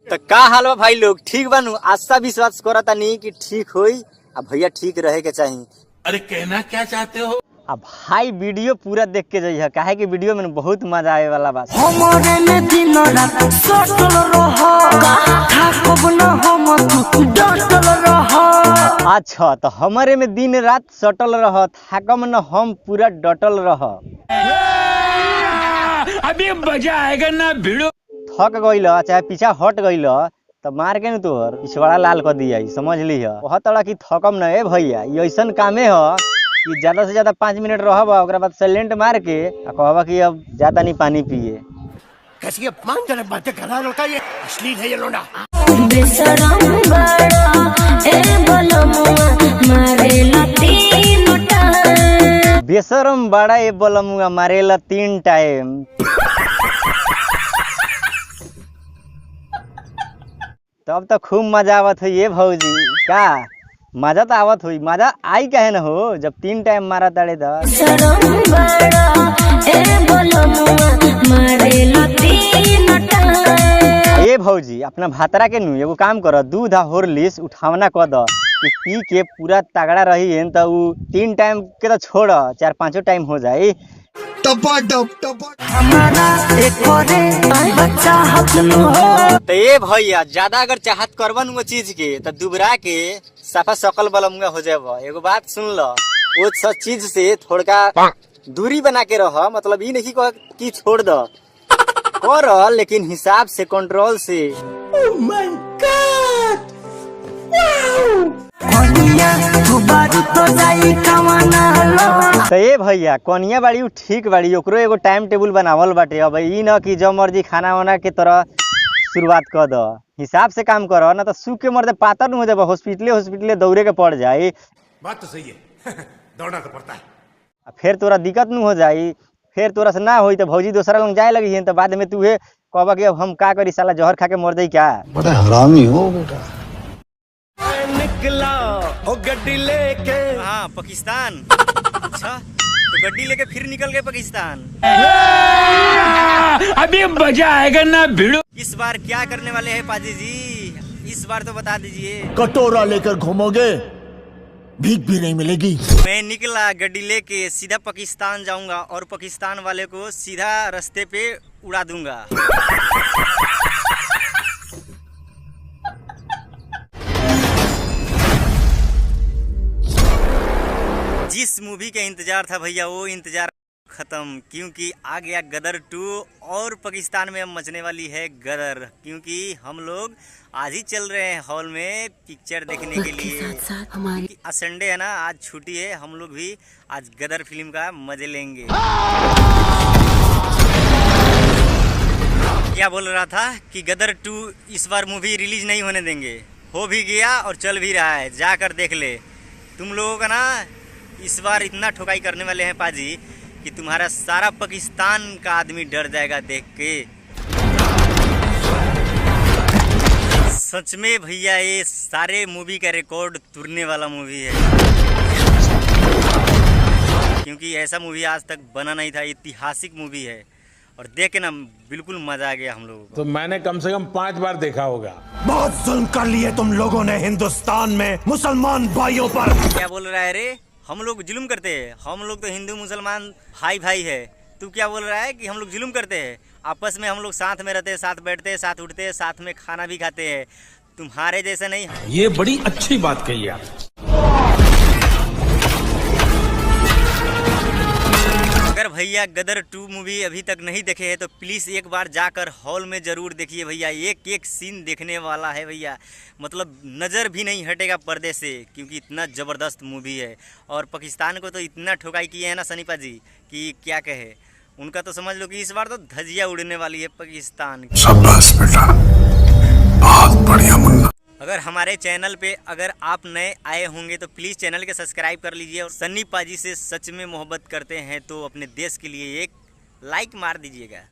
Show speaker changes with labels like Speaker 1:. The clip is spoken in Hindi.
Speaker 1: तो का हाल बा भाई लोग, ठीक बनू? आशा विश्वास करता नहीं कि ठीक होई। अब भैया ठीक रहे के चाहिए।
Speaker 2: अरे कहना क्या चाहते हो?
Speaker 1: अब भाई वीडियो पूरा देख के जाइए, काहे कि वीडियो में बहुत मजा आए वाला बात।
Speaker 3: हमारे में दिन रात सटल रहा थाकब न हम तू डटल रहा।
Speaker 1: अच्छा, तो हमारे में दिन रात सटल रह, थाकम न हम पूरा डटल रह।
Speaker 2: अभी मजा आएगा ना भिड़ो।
Speaker 1: थक गईल चाहे पीछा हट गईल तो मार के न तोहर पिछवाड़ा लाल कर दिया, समझ ली। बहुत तरह की थकम न है भैया, ये ऐसा कामे है कि ज्यादा से ज्यादा 5 मिनट रहबा, ओकरा बाद साइलेंट मार के कहबा कि अब ज्यादा नहीं पानी पिए।
Speaker 4: कैसी अपमानजनक बातें कर रहा है लड़का, ये अश्लील है ये लोना।
Speaker 3: बेशरम बड़ा ए बलमुआ मारे लतीन टाइम।
Speaker 1: बेशरम बड़ा ये बलमुआ मारेला 3 टाइम। तब तो खूब मजा आवत हुई ये भौजी, का मजा तो आवत हुई। मजा आई कहे न हो जब 3 टाइम मारा ताड़े।
Speaker 3: बेशरम बड़ा ए बलमुआ मारे लतीन टाइम।
Speaker 1: ए भौजी, अपना भातरा के नु एगो काम कर, दूध आ हॉर्लिक्स उठावना कर द कि पी के पूरा तगड़ा रही है। तो उ 3 टाइम के तो छोड़, 4-5 टाइम हो जाए।
Speaker 3: हमारा एक और बच्चा हक न हो।
Speaker 1: तो ये भैया ज्यादा अगर चाहत करबन वो चीज के तो दुबरा के सफा सकल बलमुआ हो जाएगा। एगो बात सुन लो, वो सब चीज से थोड़ा दूरी बना के रह। मतलब ये नहीं कह कि छोड़ दो, कर लेकिन हिसाब से, कंट्रोल से। तो ये भैया कनिया बाड़ी ठीक बाड़ी, ओकरो एगो टाइम टेबल बनावल बाटे। अब ई न कि जब मर्जी खाना वाना के तरह शुरुआत कर दो, हिसाब से काम करो, ना तो सूख के मर्दे पातर न हो जाए, हॉस्पिटले दौड़े के पड़ जाए।
Speaker 4: बात तो सही है दौड़ना तो पड़ता है।
Speaker 1: फिर तोरा दिक्कत न हो जाई, फिर तोरा से ना होई तो भौजी दूसरा लोग जाए लगी है, तो बाद में तू कहबा कि अब हम का करी, साला जहर खा के मर जाई क्या।
Speaker 5: बड़ा हरामी हो बेटा।
Speaker 4: निकला ओ गड्डी लेके।
Speaker 1: हाँ, पाकिस्तान। अच्छा, तो गड्डी लेके फिर निकल गए पाकिस्तान।
Speaker 2: अभी मजा आएगा ना भिड़ो।
Speaker 1: इस बार क्या करने वाले हैं पाजी जी, इस बार तो बता दीजिए।
Speaker 4: कटोरा लेकर घूमोगे, भीख भी नहीं मिलेगी।
Speaker 1: मैं निकला गड्डी लेके, सीधा पाकिस्तान जाऊंगा और पाकिस्तान वाले को सीधा रास्ते पे उड़ा दूंगा। जिस मूवी का इंतजार था भैया, वो इंतजार खत्म, क्योंकि आ गया गदर 2 और पाकिस्तान में अब मचने वाली है गदर। क्योंकि हम लोग आज ही चल रहे हैं हॉल में पिक्चर देखने के लिए। आज संडे है ना, आज छुट्टी है, हम लोग भी आज गदर फिल्म का मजे लेंगे। क्या बोल रहा था कि गदर 2 इस बार मूवी रिलीज नहीं होने देंगे। हो भी गया और चल भी रहा है, जाकर देख ले। तुम लोगों का ना इस बार इतना ठोकाई करने वाले हैं पाजी कि तुम्हारा सारा पाकिस्तान का आदमी डर जाएगा देख के। सच में भैया ये सारे मूवी का रिकॉर्ड तोड़ने वाला मूवी है, क्योंकि ऐसा मूवी आज तक बना नहीं था। ऐतिहासिक मूवी है और देख के ना बिल्कुल मजा आ गया हम लोगों को।
Speaker 2: तो मैंने कम से कम 5 बार देखा होगा।
Speaker 4: बहुत जुल्म कर लिए तुम लोगों ने हिंदुस्तान में मुसलमान भाइयों पर।
Speaker 1: क्या बोल रहा है रे? हम लोग जुल्म करते हैं? हम लोग तो हिंदू मुसलमान भाई है। तू क्या बोल रहा है कि हम लोग जुल्म करते हैं? आपस में हम लोग साथ में रहते हैं, साथ बैठते हैं, साथ उठते हैं, साथ में खाना भी खाते हैं। तुम्हारे जैसे नहीं।
Speaker 2: ये बड़ी अच्छी बात कही आप।
Speaker 1: अगर भैया गदर 2 मूवी अभी तक नहीं देखे हैं तो प्लीज एक बार जाकर हॉल में जरूर देखिए भैया। एक एक सीन देखने वाला है भैया, मतलब नज़र भी नहीं हटेगा पर्दे से, क्योंकि इतना ज़बरदस्त मूवी है। और पाकिस्तान को तो इतना ठोकाई किए हैं ना सनीपा जी कि क्या कहे। उनका तो समझ लो कि इस बार तो धजिया उड़ने वाली है पाकिस्तान की।
Speaker 5: शाबाश बेटा, बहुत बढ़िया मुन्ना।
Speaker 1: अगर हमारे चैनल पे अगर आप नए आए होंगे तो प्लीज़ चैनल के सब्सक्राइब कर लीजिए। और सन्नी पाजी से सच में मोहब्बत करते हैं तो अपने देश के लिए एक लाइक मार दीजिएगा।